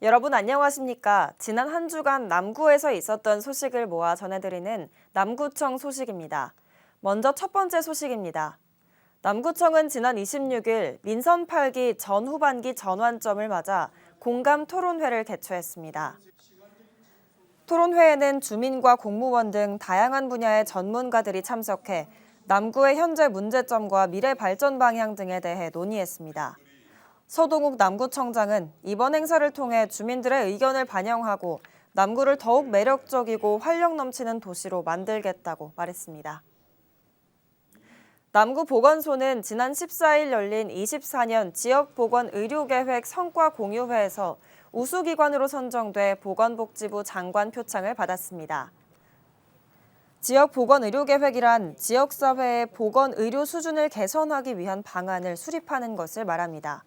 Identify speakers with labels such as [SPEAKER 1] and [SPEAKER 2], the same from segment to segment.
[SPEAKER 1] 여러분 안녕하십니까? 지난 한 주간 남구에서 있었던 소식을 모아 전해드리는 남구청 소식입니다. 먼저 첫 번째 소식입니다. 남구청은 지난 26일 민선 8기 전후반기 전환점을 맞아 공감 토론회를 개최했습니다. 토론회에는 주민과 공무원 등 다양한 분야의 전문가들이 참석해 남구의 현재 문제점과 미래 발전 방향 등에 대해 논의했습니다. 서동욱 남구청장은 이번 행사를 통해 주민들의 의견을 반영하고 남구를 더욱 매력적이고 활력 넘치는 도시로 만들겠다고 말했습니다. 남구보건소는 지난 14일 열린 24년 지역보건의료계획 성과 공유회에서 우수기관으로 선정돼 보건복지부 장관 표창을 받았습니다. 지역보건의료계획이란 지역사회의 보건의료 수준을 개선하기 위한 방안을 수립하는 것을 말합니다.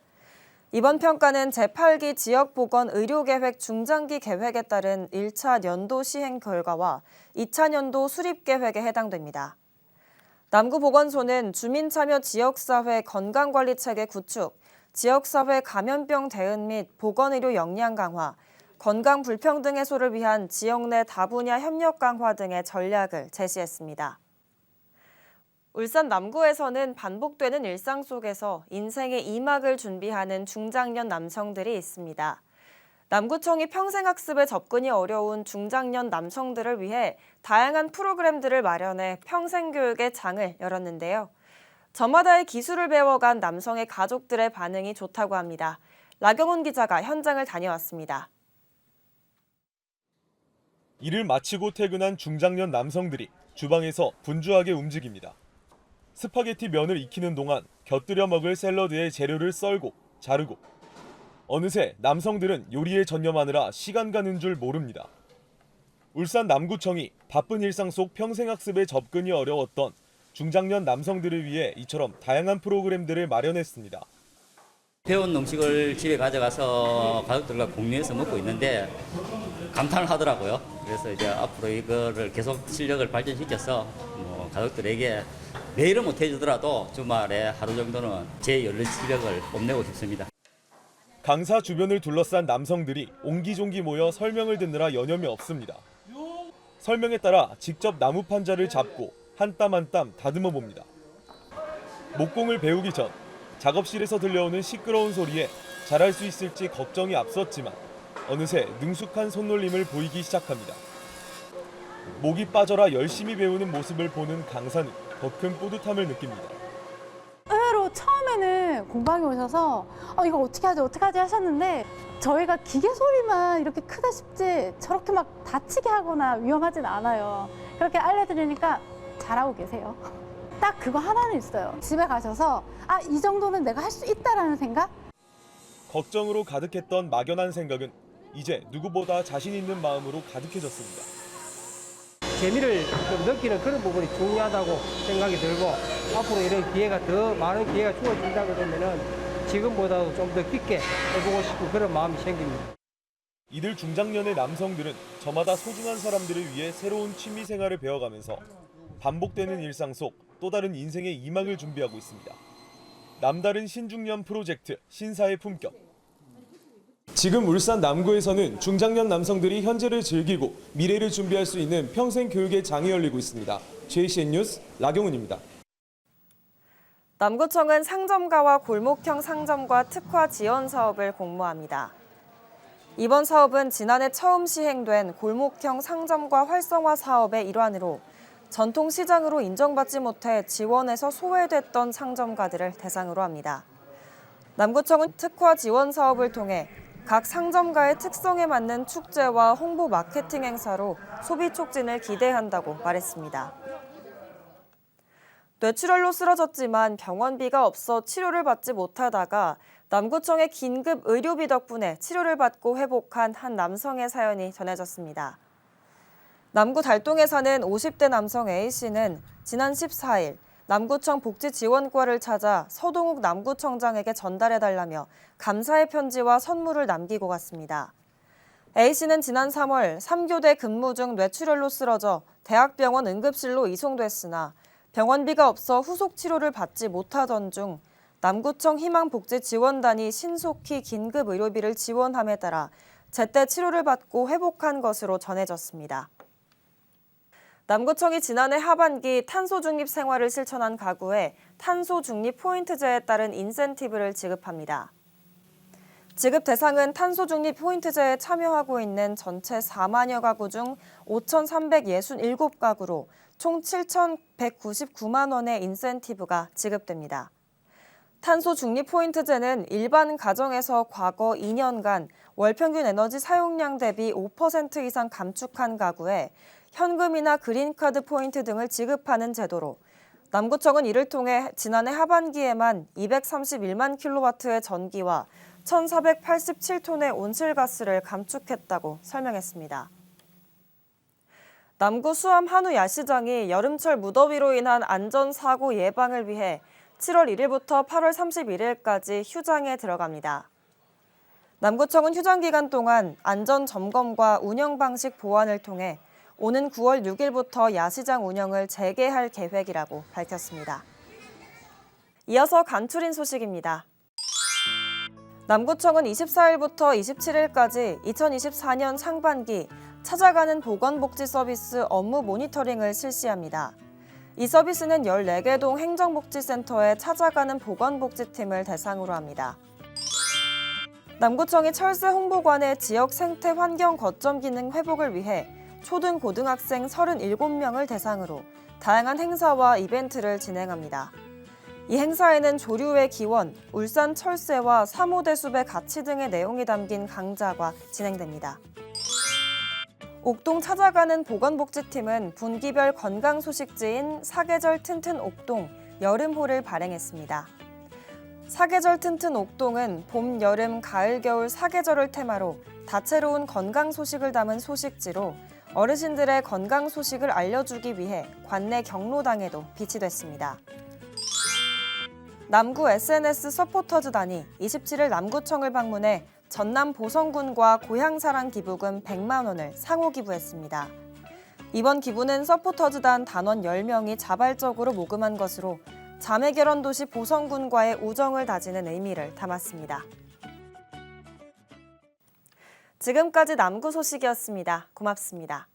[SPEAKER 1] 이번 평가는 제8기 지역보건의료계획 중장기 계획에 따른 1차 연도 시행 결과와 2차 연도 수립계획에 해당됩니다. 남구보건소는 주민참여 지역사회 건강관리체계 구축, 지역사회 감염병 대응 및 보건의료 역량 강화, 건강불평등 해소를 위한 지역 내 다분야 협력 강화 등의 전략을 제시했습니다. 울산 남구에서는 반복되는 일상 속에서 인생의 2막을 준비하는 중장년 남성들이 있습니다. 남구청이 평생학습에 접근이 어려운 중장년 남성들을 위해 다양한 프로그램들을 마련해 평생교육의 장을 열었는데요. 저마다의 기술을 배워간 남성의 가족들의 반응이 좋다고 합니다. 라경훈 기자가 현장을 다녀왔습니다.
[SPEAKER 2] 일을 마치고 퇴근한 중장년 남성들이 주방에서 분주하게 움직입니다. 스파게티 면을 익히는 동안 곁들여 먹을 샐러드에 재료를 썰고 자르고 어느새 남성들은 요리에 전념하느라 시간 가는 줄 모릅니다. 울산 남구청이 바쁜 일상 속 평생학습에 접근이 어려웠던 중장년 남성들을 위해 이처럼 다양한 프로그램들을 마련했습니다.
[SPEAKER 3] 배운 음식을 집에 가져가서 가족들과 공유해서 먹고 있는데 감탄을 하더라고요. 그래서 이제 앞으로 이거를 계속 실력을 발전시켜서 가족들에게 매일은 못 해주더라도 주말에 하루 정도는 제 연료 실력을 뽐내고 싶습니다.
[SPEAKER 2] 강사 주변을 둘러싼 남성들이 옹기종기 모여 설명을 듣느라 여념이 없습니다. 설명에 따라 직접 나무 판자를 잡고 한 땀 한 땀 다듬어 봅니다. 목공을 배우기 전 작업실에서 들려오는 시끄러운 소리에 잘할 수 있을지 걱정이 앞섰지만 어느새 능숙한 손놀림을 보이기 시작합니다. 목이 빠져라 열심히 배우는 모습을 보는 강사는 더 큰 뿌듯함을 느낍니다.
[SPEAKER 4] 의외로 처음에는 공방에 오셔서 이거 어떻게 하지 하셨는데 저희가 기계 소리만 이렇게 크다 싶지 저렇게 막 다치게 하거나 위험하진 않아요. 그렇게 알려드리니까 잘하고 계세요. 딱 그거 하나는 있어요. 집에 가셔서 이 정도는 내가 할 수 있다라는 생각?
[SPEAKER 2] 걱정으로 가득했던 막연한 생각은 이제 누구보다 자신 있는 마음으로 가득해졌습니다.
[SPEAKER 5] 재미를 좀 느끼는 그런 부분이 중요하다고 생각이 들고 앞으로 이런 기회가 더 많은 기회가 주어진다고 되면은 지금보다도 좀 더 깊게 해보고 싶은 그런 마음이 생깁니다.
[SPEAKER 2] 이들 중장년의 남성들은 저마다 소중한 사람들을 위해 새로운 취미 생활을 배워가면서 반복되는 일상 속 또 다른 인생의 2막을 준비하고 있습니다. 남다른 신중년 프로젝트 신사의 품격. 지금 울산 남구에서는 중장년 남성들이 현재를 즐기고 미래를 준비할 수 있는 평생 교육의 장이 열리고 있습니다. JCN 뉴스 라경훈입니다.
[SPEAKER 1] 남구청은 상점가와 골목형 상점과 특화 지원 사업을 공모합니다. 이번 사업은 지난해 처음 시행된 골목형 상점과 활성화 사업의 일환으로 전통시장으로 인정받지 못해 지원에서 소외됐던 상점가들을 대상으로 합니다. 남구청은 특화 지원 사업을 통해 각 상점가의 특성에 맞는 축제와 홍보 마케팅 행사로 소비 촉진을 기대한다고 말했습니다. 뇌출혈로 쓰러졌지만 병원비가 없어 치료를 받지 못하다가 남구청의 긴급 의료비 덕분에 치료를 받고 회복한 한 남성의 사연이 전해졌습니다. 남구 달동에 사는 50대 남성 A씨는 지난 14일 남구청 복지지원과를 찾아 서동욱 남구청장에게 전달해달라며 감사의 편지와 선물을 남기고 갔습니다. A씨는 지난 3월 3교대 근무 중 뇌출혈로 쓰러져 대학병원 응급실로 이송됐으나 병원비가 없어 후속 치료를 받지 못하던 중 남구청 희망복지지원단이 신속히 긴급 의료비를 지원함에 따라 제때 치료를 받고 회복한 것으로 전해졌습니다. 남구청이 지난해 하반기 탄소 중립 생활을 실천한 가구에 탄소 중립 포인트제에 따른 인센티브를 지급합니다. 지급 대상은 탄소 중립 포인트제에 참여하고 있는 전체 4만여 가구 중 5,367가구로 총 7,199만 원의 인센티브가 지급됩니다. 탄소 중립 포인트제는 일반 가정에서 과거 2년간 월 평균 에너지 사용량 대비 5% 이상 감축한 가구에 현금이나 그린카드 포인트 등을 지급하는 제도로 남구청은 이를 통해 지난해 하반기에만 231만 킬로와트의 전기와 1,487톤의 온실가스를 감축했다고 설명했습니다. 남구 수암 한우 야시장이 여름철 무더위로 인한 안전사고 예방을 위해 7월 1일부터 8월 31일까지 휴장에 들어갑니다. 남구청은 휴장 기간 동안 안전점검과 운영 방식 보완을 통해 오는 9월 6일부터 야시장 운영을 재개할 계획이라고 밝혔습니다. 이어서 간추린 소식입니다. 남구청은 24일부터 27일까지 2024년 상반기 찾아가는 보건복지 서비스 업무 모니터링을 실시합니다. 이 서비스는 14개 동 행정복지센터에 찾아가는 보건복지팀을 대상으로 합니다. 남구청이 철새 홍보관의 지역 생태 환경 거점 기능 회복을 위해 초등 고등학생 37명을 대상으로 다양한 행사와 이벤트를 진행합니다. 이 행사에는 조류의 기원, 울산 철새와 3호대 숲의 가치 등의 내용이 담긴 강좌가 진행됩니다. 옥동 찾아가는 보건복지팀은 분기별 건강 소식지인 사계절 튼튼 옥동 여름호를 발행했습니다. 사계절 튼튼 옥동은 봄, 여름, 가을, 겨울 4계절을 테마로 다채로운 건강 소식을 담은 소식지로 어르신들의 건강 소식을 알려주기 위해 관내 경로당에도 비치됐습니다. 남구 SNS 서포터즈단이 27일 남구청을 방문해 전남 보성군과 고향사랑 기부금 100만 원을 상호 기부했습니다. 이번 기부는 서포터즈단 단원 10명이 자발적으로 모금한 것으로 자매결혼 도시 보성군과의 우정을 다지는 의미를 담았습니다. 지금까지 남구 소식이었습니다. 고맙습니다.